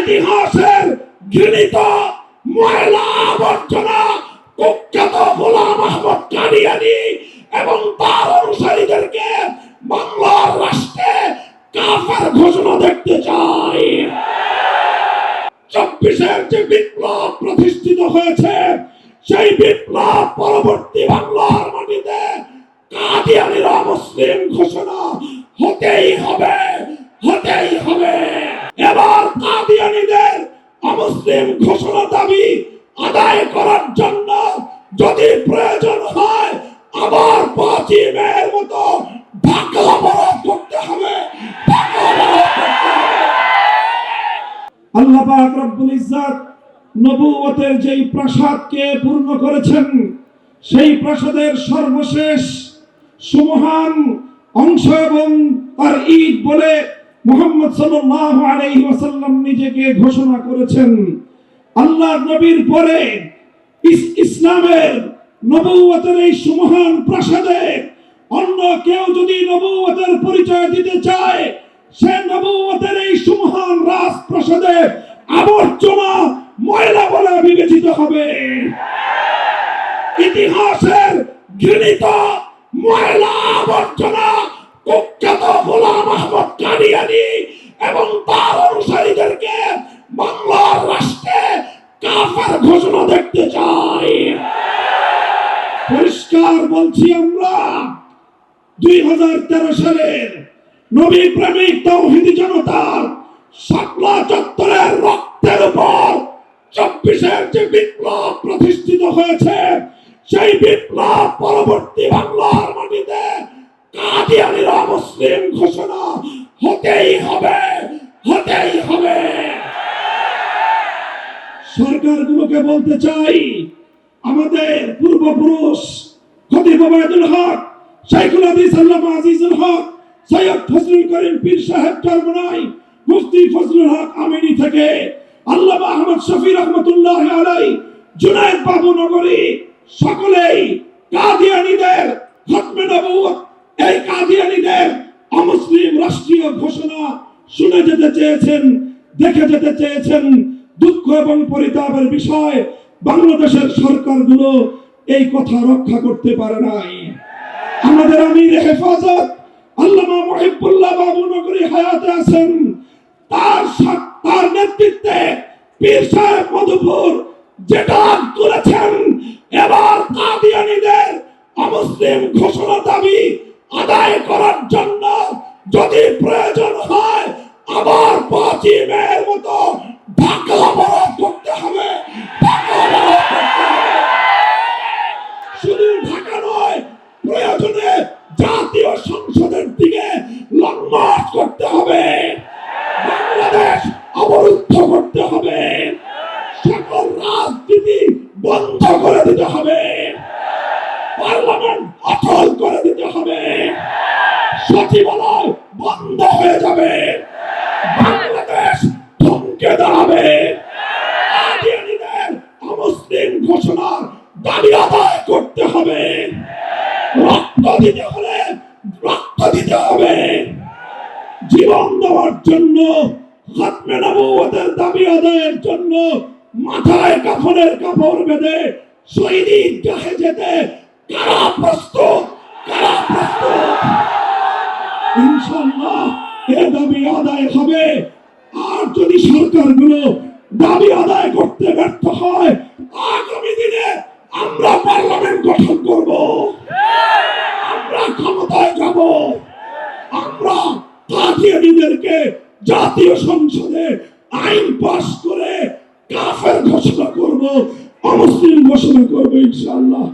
ইতিহাসের ঘৃণিত ময়লা আবর্জনা কুখ্যাত গোলাম আহমদ কাদিয়ানী এবং তার অনুসারীদেরকে বাংলার রাষ্ট্রে কাফের ঘোষণা দেখতে চাই। 24-এর যে বিপ্লব প্রতিষ্ঠিত হয়েছে সেই বিপ্লব পরবর্তী বাংলার মাটিতে কাদিয়ানীর অমুসলিম ঘোষণা হতেই হবে, হতেই হবে। এবার কাদিয়ানীদের অমুসলিম ঘোষণা দাবি আদায় করার জন্য যদি প্রয়োজন হয় আবার 5ই মের মতো ঢাকা অবরোধ করতে হবে, ঢাকা অবরোধ করতে হবে। আল্লাহ পাক রব্বুল ইজ্জত নবুয়তের যেই প্রাসাদকে পূর্ণ করেছেন সেই প্রাসাদের সর্বশেষ সুমহান অংশ এবং তার ঈদ বলে মুহাম্মদ সাল্লাল্লাহু আলাইহি ওয়াসাল্লাম নিজেকে ঘোষণা করেছেন। আল্লাহর নবীর পরে ইসলামের নবুয়তের এই সুমহান প্রাসাদে অন্য কেউ যদি নবুয়তের পরিচয় দিতে চায় সে নবুয়তের এই সুমহান রাজপ্রাসাদে আবর্জনা ময়লা বলে বিবেচিত হবে। ইতিহাসের ঘৃণিত ময়লা আবর্জনা কুখ্যাত গোলাম আহমদ কাদিয়ানী এবং তার অনুসারীদেরকে বাংলার রাষ্ট্রে কাফের ঘোষণা দেখতে চাই। পরিষ্কার বলছি, আমরা 2013 সালের নবী প্রেমিক তাওহীদি জনতার শাপলা চত্বরের রক্তের উপর 24-এর যে বিপ্লব প্রতিষ্ঠিত হয়েছে সেই বিপ্লব পরবর্তী বাংলার মাটিতে কাদিয়ানীর অমুসলিম ঘোষণা হতেই হবে, হতেই হবে। সরকারগুলোকে বলতে চাই, আমাদের পূর্বপুরুষ খতিব ওবায়দুল হক, শাইখুল হাদিস আল্লামা আজিজুল হক, সৈয়দ ফজলুল করিম পীর সাহেব চরমনাই, মুফতি ফজলুল হক আমিনী থেকে আল্লামা আহমদ শফি রহমতুল্লাহ আলাইহি, জুনায়েদ বাবু নগরী, সকলেই কাদিয়ানীদের খতমে নবুয়ত, এই কাদিয়ানীদের অমুসলিম রাষ্ট্রীয় ঘোষণা শুনে যেতে চেয়েছেন, দেখে যেতে চেয়েছেন। দুঃখ এবং পরিতাপের বিষয়, বাংলাদেশের সরকারগুলো এই কথা রক্ষা করতে পারে নাই। আমাদের আমির হেফাজত আল্লামা মুহিবুল্লাহ বাবু নগরী হায়াতে আছেন, তার নেতৃত্বে পীর সাহেব মধুপুর যেটা করেছেন, এবার কাদিয়ানীদের অমুসলিম ঘোষণা দাবি আদায় করার জন্য যদি প্রয়োজন হয় আবার 5ই মের মতো ঢাকা অবরোধ করতে হবে, ঢাকা অবরোধ করতে হবে। শুধু ঢাকা নয়, প্রয়োজনে জাতীয় সংসদের দিকে লং মার্চ করতে হবে, বাংলাদেশ অবরুদ্ধ করতে হবে, সকল রাজনীতি বন্ধ করে দিতে হবে, পার্লামেন্ট অচল করে দিতে হবে, সচিবালয় বন্ধ হয়ে যাবে, বাংলাদেশ থমকে দাঁড়াবে। কাদিয়ানীদের অমুসলিম ঘোষণার দাবি আদায় করতে হবে, রক্ত দিতে হলে রক্ত দিতে হবে। জীবন দেওয়ার জন্য, খতমে নবুয়তের দাবি আদায়ের জন্য মাথায় কাফনের কাপড় বেঁধে শহীদ ঈদগাহে যেতে কারা প্রস্তুত, কারা প্রস্তুত? ইনশাআল্লাহ এ দাবি আদায় হবে। আর যদি সরকারগুলো দাবি আদায় করতে ব্যর্থ হয়, আগামী দিনে আমরা পার্লামেন্ট গঠন করব, আমরা ক্ষমতায় যাব, আমরা কাদিয়ানীদেরকে জাতীয় সংসদে আইন পাস করে কাফের ঘোষণা করব, অমুসলিম ঘোষণা করব ইনশাআল্লাহ।